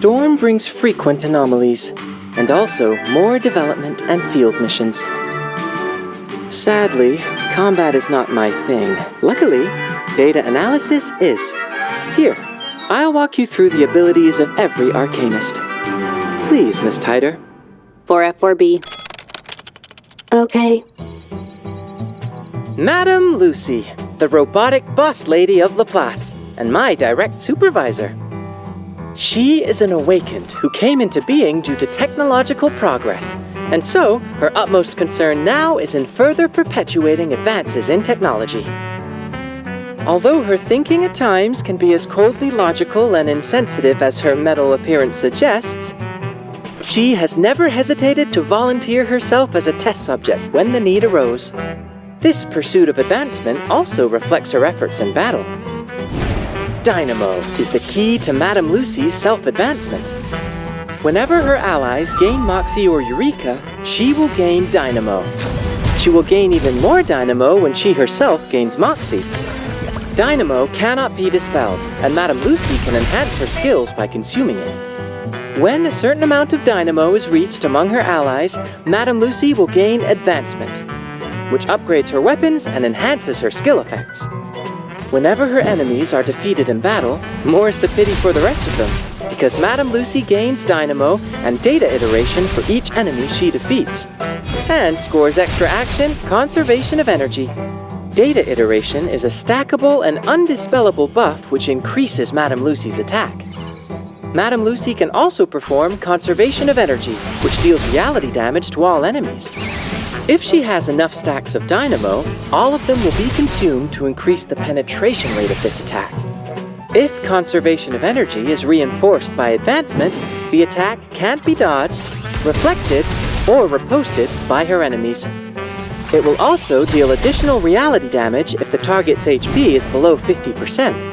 storm brings frequent anomalies, and also more development and field missions. Sadly, combat is not my thing. Luckily, data analysis is. Here, I'll walk you through the abilities of every Arcanist. Please, Miss Tider. 4F4B. Okay. Madame Lucy, the robotic boss lady of Laplace, and my direct supervisor. She is an awakened who came into being due to technological progress, and so her utmost concern now is in further perpetuating advances in technology. Although her thinking at times can be as coldly logical and insensitive as her metal appearance suggests, she has never hesitated to volunteer herself as a test subject when the need arose. This pursuit of advancement also reflects her efforts in battle. Dynamo is the key to Madame Lucy's self-advancement. Whenever her allies gain Moxie or Eureka, she will gain Dynamo. She will gain even more Dynamo when she herself gains Moxie. Dynamo cannot be dispelled, and Madame Lucy can enhance her skills by consuming it. When a certain amount of Dynamo is reached among her allies, Madame Lucy will gain Advancement, which upgrades her weapons and enhances her skill effects. Whenever her enemies are defeated in battle, more is the pity for the rest of them, because Madame Lucy gains Dynamo and data iteration for each enemy she defeats, and scores extra action, Conservation of Energy. Data iteration is a stackable and undispellable buff which increases Madame Lucy's attack. Madame Lucy can also perform Conservation of Energy, which deals reality damage to all enemies. If she has enough stacks of Dynamo, all of them will be consumed to increase the penetration rate of this attack. If Conservation of Energy is reinforced by Advancement, the attack can't be dodged, reflected, or riposted by her enemies. It will also deal additional reality damage if the target's HP is below 50%.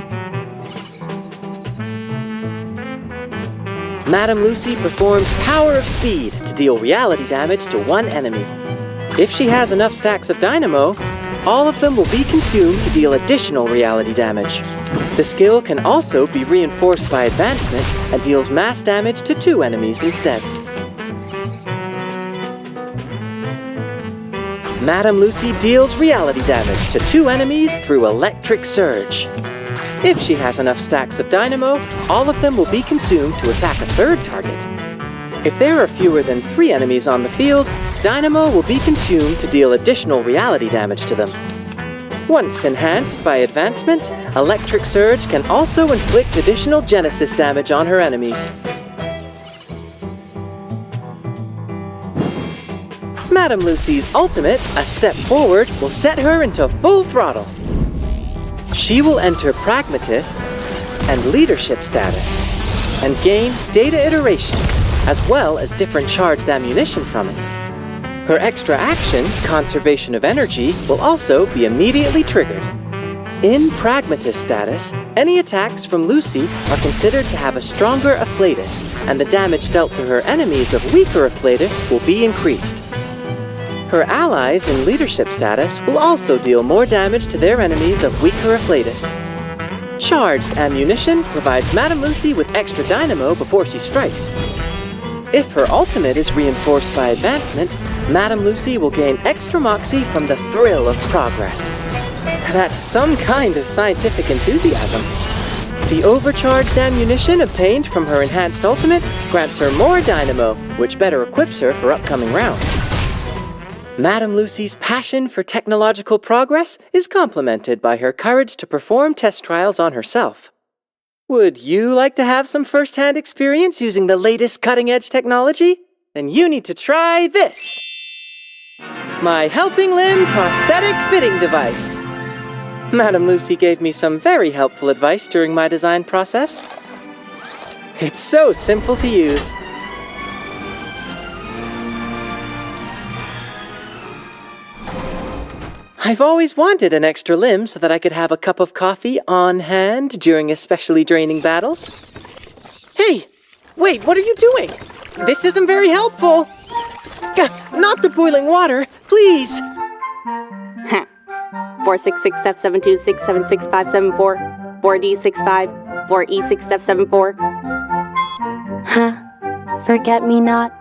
Madame Lucy performs Power of Speed to deal reality damage to one enemy. If she has enough stacks of Dynamo, all of them will be consumed to deal additional reality damage. The skill can also be reinforced by Advancement and deals mass damage to 2 enemies instead. Madame Lucy deals reality damage to 2 enemies through Electric Surge. If she has enough stacks of Dynamo, all of them will be consumed to attack a 3rd target. If there are fewer than 3 enemies on the field, Dynamo will be consumed to deal additional reality damage to them. Once enhanced by Advancement, Electric Surge can also inflict additional Genesis damage on her enemies. Madame Lucy's ultimate, A Step Forward, will set her into full throttle. She will enter Pragmatist and Leadership status, and gain Data Iteration, as well as different charged ammunition from it. Her extra action, Conservation of Energy, will also be immediately triggered. In Pragmatist status, any attacks from Lucy are considered to have a stronger Afflatus, and the damage dealt to her enemies of weaker Afflatus will be increased. Her allies in Leadership status will also deal more damage to their enemies of weaker Afflatus. Charged ammunition provides Madame Lucy with extra Dynamo before she strikes. If her ultimate is reinforced by Advancement, Madame Lucy will gain extra Moxie from the thrill of progress. That's some kind of scientific enthusiasm. The overcharged ammunition obtained from her enhanced ultimate grants her more Dynamo, which better equips her for upcoming rounds. Madame Lucy's passion for technological progress is complemented by her courage to perform test trials on herself. Would you like to have some first-hand experience using the latest cutting-edge technology? Then you need to try this! My Helping Limb Prosthetic Fitting Device. Madame Lucy gave me some very helpful advice during my design process. It's so simple to use. I've always wanted an extra limb so that I could have a cup of coffee on hand during especially draining battles. Hey! Wait, what are you doing? This isn't very helpful! Not the boiling water, please! 466F726767574 4D65 4E6F74. Huh? Forget me not.